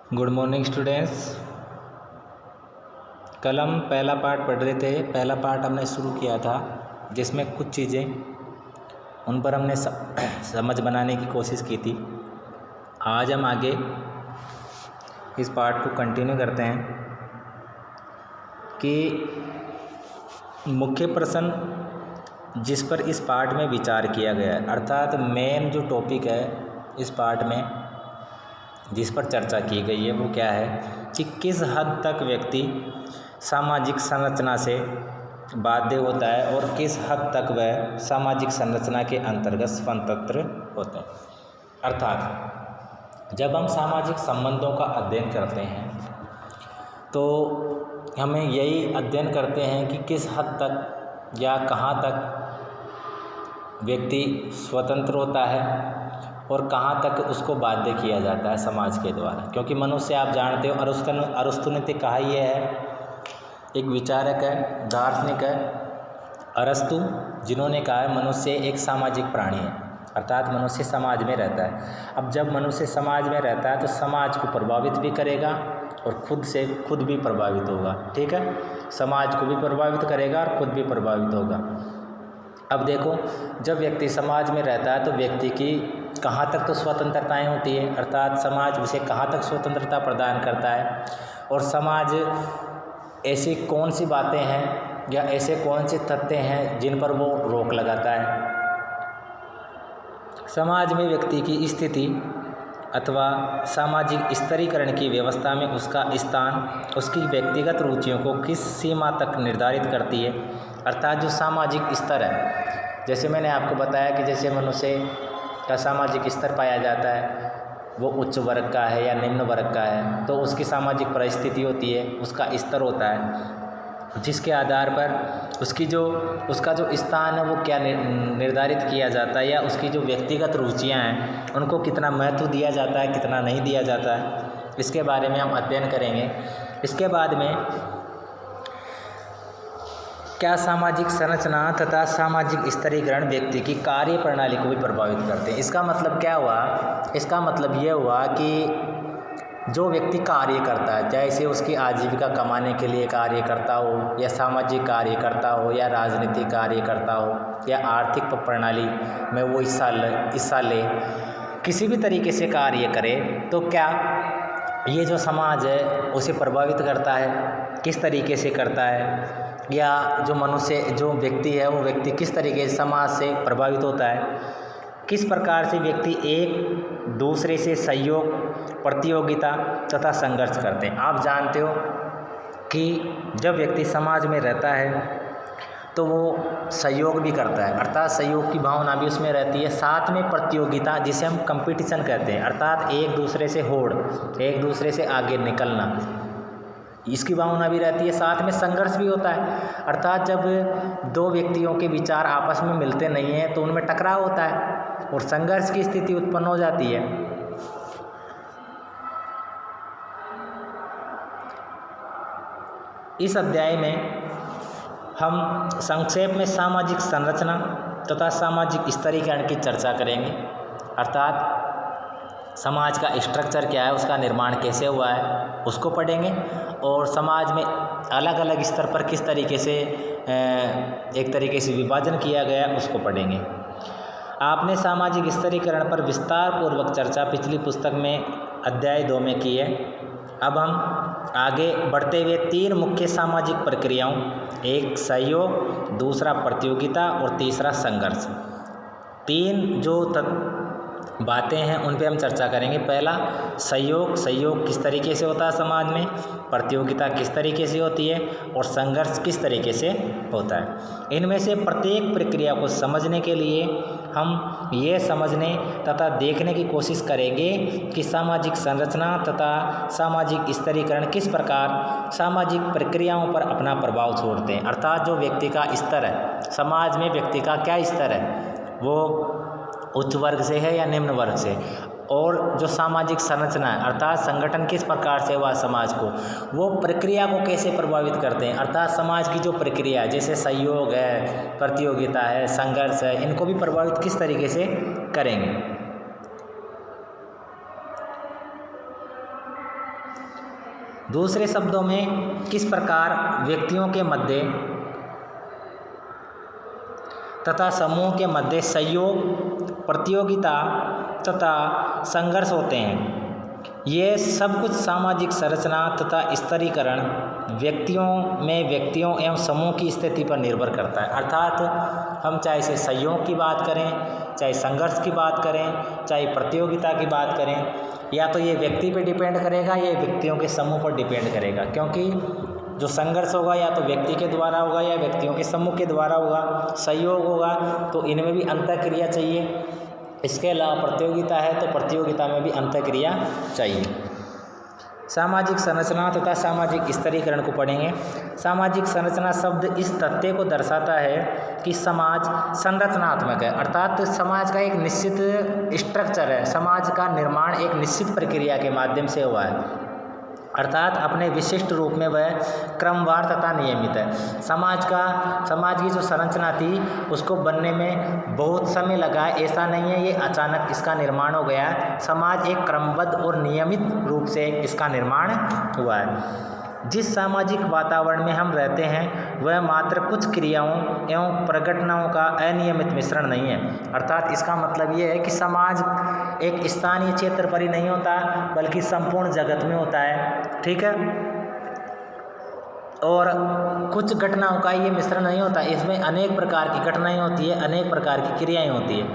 Good morning students. कल हम पहला पार्ट पढ़ रहे थे। पहला पार्ट हमने शुरू किया था जिसमें कुछ चीज़ें उन पर हमने समझ बनाने की कोशिश की थी। आज हम आगे इस पार्ट को कंटिन्यू करते हैं कि मुख्य प्रश्न जिस पर इस पार्ट में विचार किया गया है, अर्थात मेन जो टॉपिक है इस पार्ट में जिस पर चर्चा की गई है वो क्या है कि किस हद तक व्यक्ति सामाजिक संरचना से बाध्य होता है और किस हद तक वह सामाजिक संरचना के अंतर्गत स्वतंत्र होते हैं। अर्थात जब हम सामाजिक संबंधों का अध्ययन करते हैं तो हमें यही अध्ययन करते हैं कि किस हद तक या कहाँ तक व्यक्ति स्वतंत्र होता है और कहाँ तक उसको बाध्य किया जाता है समाज के द्वारा। क्योंकि मनुष्य आप जानते हो, अरस्तु ने कहा ही है, एक विचारक है, दार्शनिक है अरस्तु, जिन्होंने कहा है मनुष्य एक सामाजिक प्राणी है, अर्थात मनुष्य समाज में रहता है। अब जब मनुष्य समाज में रहता है तो समाज को प्रभावित भी करेगा और खुद भी प्रभावित होगा। ठीक है, समाज को भी प्रभावित करेगा और खुद भी प्रभावित होगा। अब देखो, जब व्यक्ति समाज में रहता है तो व्यक्ति की कहाँ तक तो स्वतंत्रताएं होती है, अर्थात समाज उसे कहाँ तक स्वतंत्रता प्रदान करता है और समाज ऐसी कौन सी बातें हैं या ऐसे कौन से तथ्य हैं जिन पर वो रोक लगाता है। समाज में व्यक्ति की स्थिति अथवा सामाजिक स्तरीकरण की व्यवस्था में उसका स्थान उसकी व्यक्तिगत रुचियों को किस सीमा तक निर्धारित करती है। अर्थात जो सामाजिक स्तर है, जैसे मैंने आपको बताया कि जैसे मनुष्य का सामाजिक स्तर पाया जाता है वो उच्च वर्ग का है या निम्न वर्ग का है, तो उसकी सामाजिक परिस्थिति होती है, उसका स्तर होता है, जिसके आधार पर उसका जो स्थान है वो क्या निर्धारित किया जाता है या उसकी जो व्यक्तिगत रुचियां हैं उनको कितना महत्व दिया जाता है, कितना नहीं दिया जाता है। इसके बारे में हम अध्ययन करेंगे। इसके बाद में क्या सामाजिक संरचना तथा सामाजिक स्तरीकरण व्यक्ति की कार्य प्रणाली को भी प्रभावित करते हैं। इसका मतलब क्या हुआ? इसका मतलब यह हुआ कि जो व्यक्ति कार्य करता है, चाहे उसकी आजीविका कमाने के लिए कार्य करता हो या सामाजिक कार्य करता हो या राजनीतिक कार्य करता हो या आर्थिक प्रणाली में वो हिस्सा ले, किसी भी तरीके से कार्य करे, तो क्या ये जो समाज है उसे प्रभावित करता है, किस तरीके से करता है, या जो व्यक्ति है वो व्यक्ति किस तरीके से समाज से प्रभावित होता है, किस प्रकार से व्यक्ति एक दूसरे से सहयोग, प्रतियोगिता तथा संघर्ष करते हैं। आप जानते हो कि जब व्यक्ति समाज में रहता है तो वो सहयोग भी करता है, अर्थात सहयोग की भावना भी उसमें रहती है। साथ में प्रतियोगिता, जिसे हम कंपटीशन कहते हैं, अर्थात एक दूसरे से होड़, एक दूसरे से आगे निकलना, इसकी भावना भी रहती है। साथ में संघर्ष भी होता है, अर्थात जब दो व्यक्तियों के विचार आपस में मिलते नहीं हैं तो उनमें टकराव होता है और संघर्ष की स्थिति उत्पन्न हो जाती है। इस अध्याय में हम संक्षेप में सामाजिक संरचना तथा सामाजिक स्तरीकरण की चर्चा करेंगे, अर्थात समाज का स्ट्रक्चर क्या है, उसका निर्माण कैसे हुआ है उसको पढ़ेंगे और समाज में अलग अलग स्तर पर किस तरीके से एक तरीके से विभाजन किया गया है उसको पढ़ेंगे। आपने सामाजिक स्तरीकरण पर विस्तार पूर्वक चर्चा पिछली पुस्तक में अध्याय 2 में की है। अब हम आगे बढ़ते हुए 3 मुख्य सामाजिक प्रक्रियाओं, एक सहयोग, दूसरा प्रतियोगिता और तीसरा संघर्ष, 3 जो बातें हैं उन पे हम चर्चा करेंगे। पहला सहयोग किस तरीके से होता है समाज में, प्रतियोगिता किस तरीके से होती है और संघर्ष किस तरीके से होता है। इनमें से प्रत्येक प्रक्रिया को समझने के लिए हम ये समझने तथा देखने की कोशिश करेंगे कि सामाजिक संरचना तथा सामाजिक स्तरीकरण किस प्रकार सामाजिक प्रक्रियाओं पर अपना प्रभाव छोड़ते हैं। अर्थात जो व्यक्ति का स्तर है, समाज में व्यक्ति का क्या स्तर है, वो उच्च वर्ग से है या निम्न वर्ग से, और जो सामाजिक संरचना है अर्थात संगठन किस प्रकार से हुआ समाज को, वो प्रक्रिया को कैसे प्रभावित करते हैं, अर्थात समाज की जो प्रक्रिया जैसे सहयोग है, प्रतियोगिता है, संघर्ष है, इनको भी प्रभावित किस तरीके से करेंगे। दूसरे शब्दों में किस प्रकार व्यक्तियों के मध्य तथा समूह के मध्य सहयोग, प्रतियोगिता तथा संघर्ष होते हैं। ये सब कुछ सामाजिक संरचना तथा स्तरीकरण व्यक्तियों एवं समूह की स्थिति पर निर्भर करता है। अर्थात हम चाहे इसे सहयोग की बात करें, चाहे संघर्ष की बात करें, चाहे प्रतियोगिता की बात करें, या तो ये व्यक्ति पे डिपेंड करेगा या व्यक्तियों के समूह पर डिपेंड करेगा। क्योंकि जो संघर्ष होगा या तो व्यक्ति के द्वारा होगा या व्यक्तियों के समूह के द्वारा होगा। सहयोग होगा तो इनमें भी अंतःक्रिया चाहिए। इसके अलावा प्रतियोगिता है तो प्रतियोगिता में भी अंतःक्रिया चाहिए। सामाजिक संरचना तथा सामाजिक स्तरीकरण को पढ़ेंगे। सामाजिक संरचना शब्द इस तथ्य को दर्शाता है कि समाज संरचनात्मक है, अर्थात समाज का एक निश्चित स्ट्रक्चर है। समाज का निर्माण एक निश्चित प्रक्रिया के माध्यम से हुआ है, अर्थात अपने विशिष्ट रूप में वह क्रमवार तथा नियमित है। समाज की जो संरचना थी उसको बनने में बहुत समय लगा है, ऐसा नहीं है ये अचानक इसका निर्माण हो गया है। समाज एक क्रमबद्ध और नियमित रूप से इसका निर्माण हुआ है। जिस सामाजिक वातावरण में हम रहते हैं वह मात्र कुछ क्रियाओं एवं प्रघटनाओं का अनियमित मिश्रण नहीं है। अर्थात इसका मतलब ये है कि समाज एक स्थानीय क्षेत्र पर ही नहीं होता बल्कि संपूर्ण जगत में होता है, ठीक है। और कुछ घटनाओं का ये मिश्रण नहीं होता, इसमें अनेक प्रकार की घटनाएं होती है, अनेक प्रकार की क्रियाएं होती है।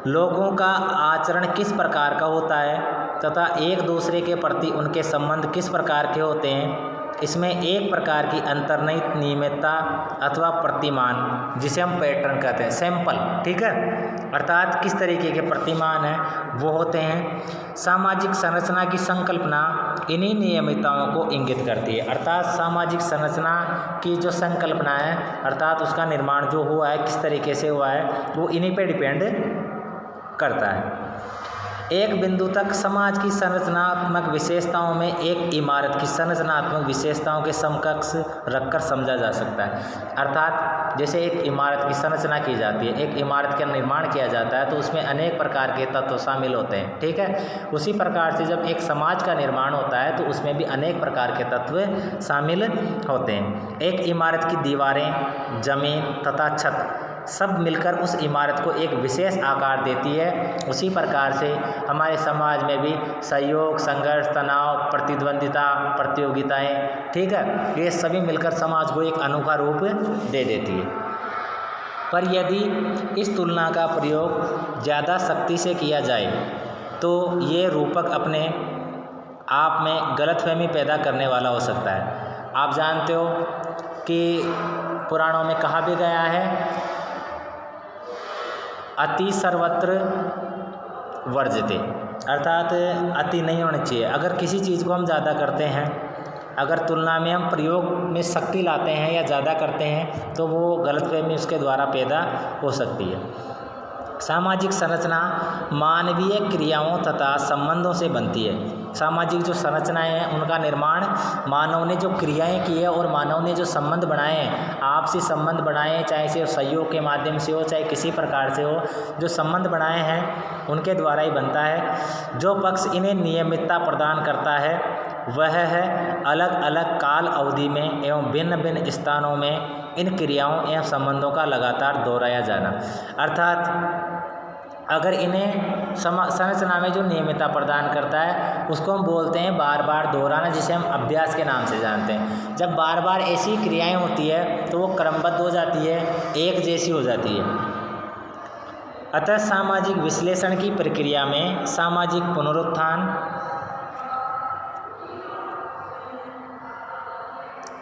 लोगों का आचरण किस प्रकार का होता है तथा एक दूसरे के प्रति उनके संबंध किस प्रकार के होते हैं, इसमें एक प्रकार की अंतर्निहित नियमितता अथवा प्रतिमान, जिसे हम पैटर्न कहते हैं, सैंपल, ठीक है, अर्थात किस तरीके के प्रतिमान हैं वो होते हैं। सामाजिक संरचना की संकल्पना इन्हीं नियमितताओं को इंगित करती है। अर्थात सामाजिक संरचना की जो संकल्पना है, अर्थात उसका निर्माण जो हुआ है किस तरीके से हुआ है, वो इन्हीं पे डिपेंड करता है। एक बिंदु तक समाज की संरचनात्मक विशेषताओं में एक इमारत की संरचनात्मक विशेषताओं के समकक्ष रखकर समझा जा सकता है। अर्थात जैसे एक इमारत की संरचना की जाती है, एक इमारत का निर्माण किया जाता है तो उसमें अनेक प्रकार के तत्व शामिल होते हैं, ठीक है। उसी प्रकार से जब एक समाज का निर्माण होता है तो उसमें भी अनेक प्रकार के तत्व शामिल होते हैं। एक इमारत की दीवारें, जमीन तथा छत सब मिलकर उस इमारत को एक विशेष आकार देती है। उसी प्रकार से हमारे समाज में भी सहयोग, संघर्ष, तनाव, प्रतिद्वंदिता, प्रतियोगिताएं, ठीक है, ये सभी मिलकर समाज को एक अनोखा रूप दे देती है। पर यदि इस तुलना का प्रयोग ज़्यादा सख्ती से किया जाए तो ये रूपक अपने आप में गलतफहमी पैदा करने वाला हो सकता है। आप जानते हो कि पुराणों में कहा भी गया है, अति सर्वत्र वर्जते, अर्थात अति नहीं होनी चाहिए। अगर किसी चीज़ को हम ज़्यादा करते हैं, अगर तुलना में हम प्रयोग में सख्ती लाते हैं या ज़्यादा करते हैं तो वो गलतफहमी उसके द्वारा पैदा हो सकती है। सामाजिक संरचना मानवीय क्रियाओं तथा संबंधों से बनती है। सामाजिक जो संरचनाएं हैं उनका निर्माण मानव ने जो क्रियाएं की है और मानव ने जो संबंध बनाए हैं, आपसी संबंध बनाए हैं, चाहे से सहयोग के माध्यम से हो चाहे किसी प्रकार से हो, जो संबंध बनाए हैं उनके द्वारा ही बनता है। जो पक्ष इन्हें नियमितता प्रदान करता है वह है अलग अलग काल अवधि में एवं भिन्न भिन्न स्थानों में इन क्रियाओं एवं संबंधों का लगातार दोहराया जाना। अर्थात अगर इन्हें संरचना में जो नियमितता प्रदान करता है उसको हम बोलते हैं बार बार दोहराना, जिसे हम अभ्यास के नाम से जानते हैं। जब बार बार ऐसी क्रियाएं होती है तो वो क्रमबद्ध हो जाती है, एक जैसी हो जाती है। अतः सामाजिक विश्लेषण की प्रक्रिया में सामाजिक पुनरुत्थान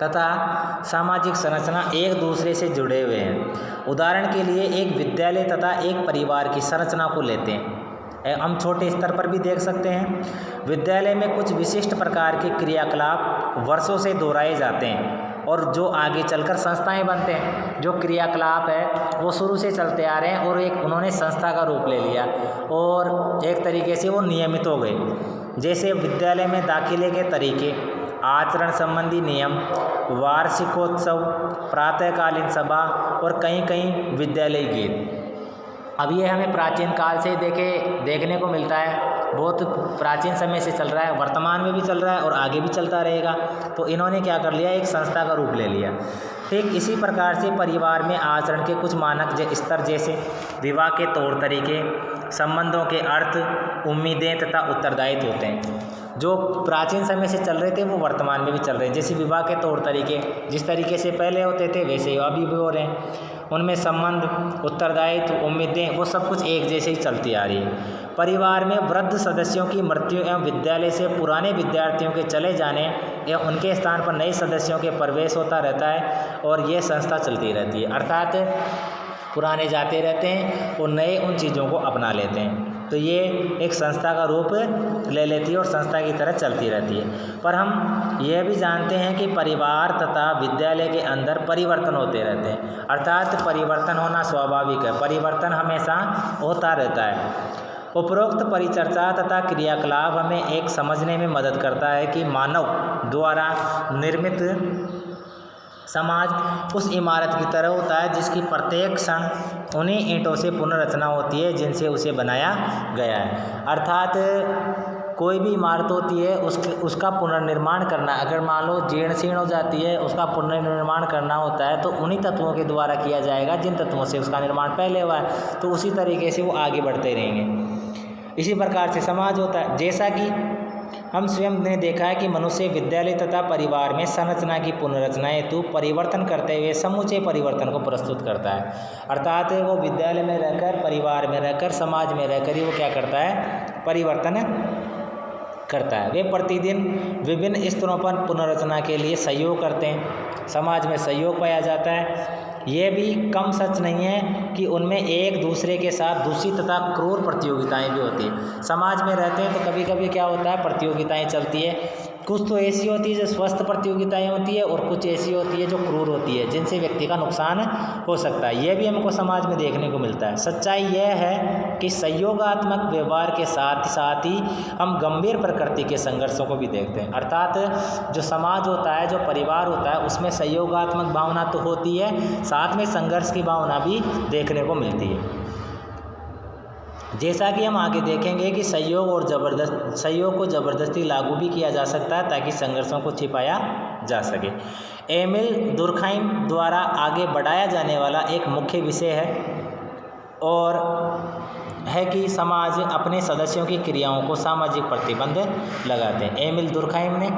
तथा सामाजिक संरचना एक दूसरे से जुड़े हुए हैं। उदाहरण के लिए एक विद्यालय तथा एक परिवार की संरचना को लेते हैं, हम छोटे स्तर पर भी देख सकते हैं। विद्यालय में कुछ विशिष्ट प्रकार के क्रियाकलाप वर्षों से दोहराए जाते हैं और जो आगे चलकर संस्थाएं बनते हैं। जो क्रियाकलाप है वो शुरू से चलते आ रहे हैं और एक उन्होंने संस्था का रूप ले लिया और एक तरीके से वो नियमित हो गए। जैसे विद्यालय में दाखिले के तरीके, आचरण संबंधी नियम, वार्षिकोत्सव, प्रातःकालीन सभा और कहीं कहीं विद्यालय गीत। अब ये हमें प्राचीन काल से देखने को मिलता है। बहुत प्राचीन समय से चल रहा है, वर्तमान में भी चल रहा है और आगे भी चलता रहेगा। तो इन्होंने क्या कर लिया, एक संस्था का रूप ले लिया। ठीक इसी प्रकार से परिवार में आचरण के कुछ मानक स्तर जैसे विवाह के तौर तरीके, संबंधों के अर्थ, उम्मीदें तथा उत्तरदायित्व होते हैं। जो प्राचीन समय से चल रहे थे वो वर्तमान में भी चल रहे हैं। जैसे विवाह के तौर तरीके जिस तरीके से पहले होते थे वैसे ही अभी भी हो रहे हैं। उनमें संबंध, उत्तरदायित्व, उम्मीदें वो सब कुछ एक जैसे ही चलती आ रही है। परिवार में वृद्ध सदस्यों की मृत्यु एवं विद्यालय से पुराने विद्यार्थियों के चले जाने एवं उनके स्थान पर नए सदस्यों के प्रवेश होता रहता है और ये संस्था चलती रहती है। अर्थात पुराने जाते रहते हैं और नए उन चीज़ों को अपना लेते हैं। तो ये एक संस्था का रूप ले लेती है और संस्था की तरह चलती रहती है। पर हम यह भी जानते हैं कि परिवार तथा विद्यालय के अंदर परिवर्तन होते रहते हैं। अर्थात परिवर्तन होना स्वाभाविक है, परिवर्तन हमेशा होता रहता है। उपरोक्त परिचर्चा तथा क्रियाकलाप हमें एक समझने में मदद करता है कि मानव द्वारा निर्मित समाज उस इमारत की तरह होता है जिसकी प्रत्येक क्षण उन्हीं ईंटों से पुनर्रचना होती है जिनसे उसे बनाया गया है। अर्थात कोई भी इमारत होती है उसका पुनर्निर्माण करना, अगर मान लो जीर्ण शीर्ण हो जाती है, उसका पुनर्निर्माण करना होता है तो उन्हीं तत्वों के द्वारा किया जाएगा जिन तत्वों से उसका निर्माण पहले हुआ है। तो उसी तरीके से वो आगे बढ़ते रहेंगे। इसी प्रकार से समाज होता है। जैसा कि हम स्वयं ने देखा है कि मनुष्य विद्यालय तथा परिवार में संरचना की पुनर्रचना हेतु परिवर्तन करते हुए समूचे परिवर्तन को प्रस्तुत करता है। अर्थात वो विद्यालय में रहकर, परिवार में रहकर, समाज में रहकर ही वो क्या करता है, परिवर्तन करता है। वे प्रतिदिन विभिन्न स्तरों पर पुनर्रचना के लिए सहयोग करते हैं। समाज में सहयोग पाया जाता है। ये भी कम सच नहीं है कि उनमें एक दूसरे के साथ दूषित तथा क्रूर प्रतियोगिताएं भी होती है। समाज में रहते हैं तो कभी कभी क्या होता है, प्रतियोगिताएं चलती है। कुछ तो ऐसी होती है जो स्वस्थ प्रतियोगिताएं होती है और कुछ ऐसी होती है जो क्रूर होती है जिनसे व्यक्ति का नुकसान हो सकता है। यह भी हमको समाज में देखने को मिलता है। सच्चाई यह है कि सहयोगात्मक व्यवहार के साथ साथ ही हम गंभीर प्रकृति के संघर्षों को भी देखते हैं। अर्थात जो समाज होता है, जो परिवार होता है, उसमें सहयोगात्मक भावना तो होती है, साथ में संघर्ष की भावना भी देखने को मिलती है। जैसा कि हम आगे देखेंगे कि सहयोग को ज़बरदस्ती लागू भी किया जा सकता है ताकि संघर्षों को छिपाया जा सके। एमिल दुर्खाइम द्वारा आगे बढ़ाया जाने वाला एक मुख्य विषय है कि समाज अपने सदस्यों की क्रियाओं को सामाजिक प्रतिबंध लगाते हैं। एमिल दुर्खाइम ने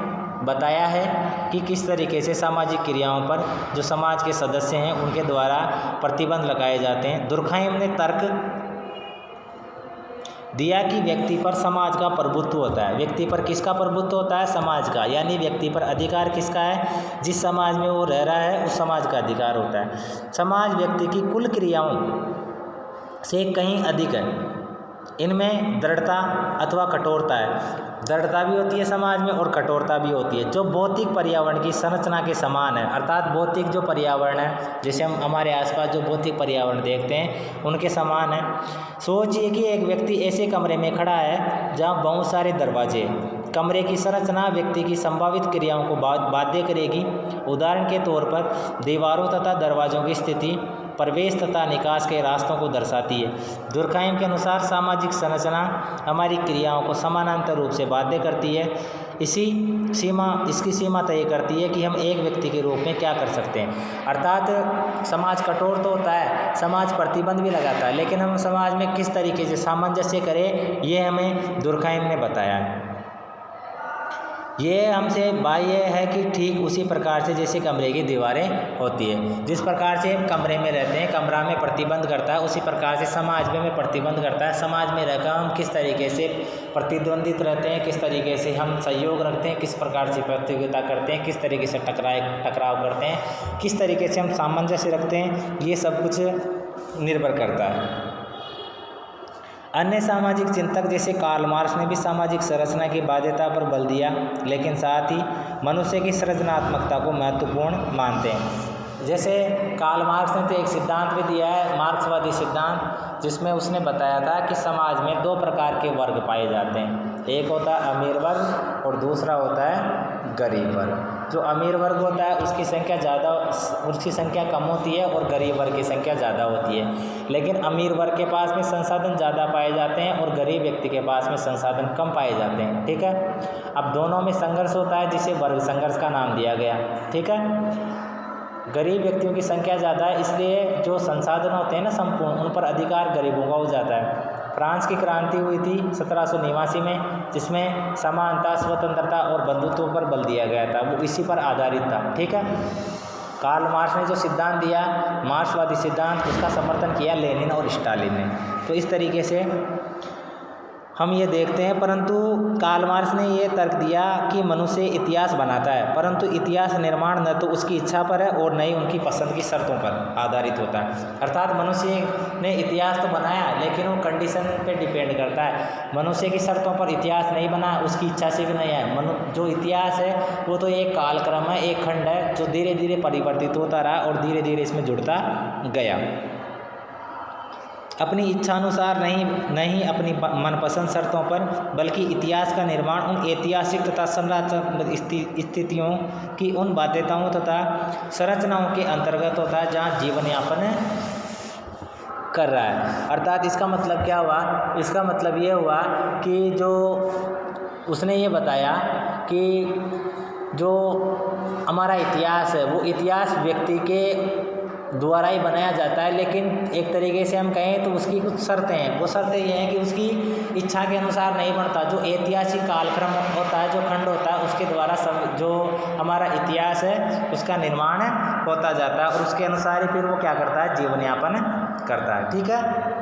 बताया है कि किस तरीके से सामाजिक क्रियाओं पर जो समाज के सदस्य हैं उनके द्वारा प्रतिबंध लगाए जाते हैं। दुर्खाइम ने तर्क दिया कि व्यक्ति पर समाज का प्रभुत्व होता है। व्यक्ति पर किसका प्रभुत्व होता है? समाज का। यानी व्यक्ति पर अधिकार किसका है? जिस समाज में वो रह रहा है उस समाज का अधिकार होता है। समाज व्यक्ति की कुल क्रियाओं से कहीं अधिक है। इनमें दृढ़ता अथवा कठोरता है। दृढ़ता भी होती है समाज में और कठोरता भी होती है, जो भौतिक पर्यावरण की संरचना के समान है। अर्थात भौतिक जो पर्यावरण है, जैसे हम हमारे आसपास जो भौतिक पर्यावरण देखते हैं उनके समान है। सोचिए कि एक व्यक्ति ऐसे कमरे में खड़ा है जहाँ बहुत सारे दरवाजे। कमरे की संरचना व्यक्ति की संभावित क्रियाओं को बाध्य करेगी। उदाहरण के तौर पर दीवारों तथा दरवाजों की स्थिति प्रवेश तथा निकास के रास्तों को दर्शाती है। दुर्खाइम के अनुसार सामाजिक संरचना हमारी क्रियाओं को समानांतर रूप से बाध्य करती है। इसकी सीमा तय करती है कि हम एक व्यक्ति के रूप में क्या कर सकते हैं। अर्थात समाज कठोर तो होता है, समाज प्रतिबंध भी लगाता है, लेकिन हम समाज में किस तरीके से सामंजस्य करें ये हमें दुर्खाइम ने बताया है। ये हमसे बाह्य है कि ठीक उसी प्रकार से जैसे कमरे की दीवारें होती है, जिस प्रकार से हम कमरे में रहते हैं, कमरा में प्रतिबंध करता है, उसी प्रकार से समाज में हमें प्रतिबंध करता है। समाज में रहकर हम किस तरीके से प्रतिद्वंदित रहते हैं, किस तरीके से हम सहयोग रखते हैं, किस प्रकार से प्रतियोगिता करते हैं, किस तरीके से टकराव करते हैं, किस तरीके से हम सामंजस्य रखते हैं, ये सब कुछ निर्भर करता है। अन्य सामाजिक चिंतक जैसे कार्ल मार्क्स ने भी सामाजिक संरचना की बाध्यता पर बल दिया, लेकिन साथ ही मनुष्य की सृजनात्मकता को महत्वपूर्ण मानते हैं। जैसे कार्ल मार्क्स ने तो एक सिद्धांत भी दिया है, मार्क्सवादी सिद्धांत, जिसमें उसने बताया था कि समाज में दो प्रकार के वर्ग पाए जाते हैं। एक होता है अमीर वर्ग और दूसरा होता है गरीब वर्ग। जो अमीर वर्ग होता है उसकी संख्या कम होती है और गरीब वर्ग की संख्या ज़्यादा होती है। लेकिन अमीर वर्ग के पास में संसाधन ज़्यादा पाए जाते हैं और गरीब व्यक्ति के पास में संसाधन कम पाए जाते हैं। ठीक है, अब दोनों में संघर्ष होता है जिसे वर्ग संघर्ष का नाम दिया गया। ठीक है, गरीब व्यक्तियों की संख्या ज़्यादा है, इसलिए जो संसाधन होते हैं ना संपूर्ण, उन पर अधिकार गरीबों का हो जाता है। फ्रांस की क्रांति हुई थी 1789 में, जिसमें समानता, स्वतंत्रता और बंधुत्व पर बल दिया गया था, वो इसी पर आधारित था। ठीक है, कार्ल मार्क्स ने जो सिद्धांत दिया, मार्क्सवादी सिद्धांत, उसका समर्थन किया लेनिन और स्टालिन ने। तो इस तरीके से हम ये देखते हैं। परंतु कार्ल मार्क्स ने ये तर्क दिया कि मनुष्य इतिहास बनाता है, परंतु इतिहास निर्माण न तो उसकी इच्छा पर है और न ही उनकी पसंद की शर्तों पर आधारित होता है। अर्थात मनुष्य ने इतिहास तो बनाया, लेकिन वो कंडीशन पे डिपेंड करता है। मनुष्य की शर्तों पर इतिहास नहीं बना, उसकी इच्छा से भी नहीं है। जो इतिहास है वो तो एक कालक्रम है, एक खंड है, जो धीरे धीरे परिवर्तित होता रहा और धीरे धीरे इसमें जुड़ता गया। अपनी इच्छानुसार नहीं अपनी मनपसंद शर्तों पर, बल्कि इतिहास का निर्माण उन ऐतिहासिक तथा संरचनात्मक स्थितियों की उन बाध्यताओं तथा संरचनाओं के अंतर्गत होता है जहाँ जीवन यापन कर रहा है। अर्थात इसका मतलब क्या हुआ? इसका मतलब ये हुआ कि जो उसने ये बताया कि जो हमारा इतिहास है वो इतिहास व्यक्ति के द्वारा ही बनाया जाता है, लेकिन एक तरीके से हम कहें तो उसकी कुछ शर्तें हैं। वो शर्तें ये हैं कि उसकी इच्छा के अनुसार नहीं बनता। जो ऐतिहासिक कालक्रम होता है, जो खंड होता है, उसके द्वारा सब जो हमारा इतिहास है उसका निर्माण होता जाता है और उसके अनुसार ही फिर वो क्या करता है, जीवन यापन करता है। ठीक है।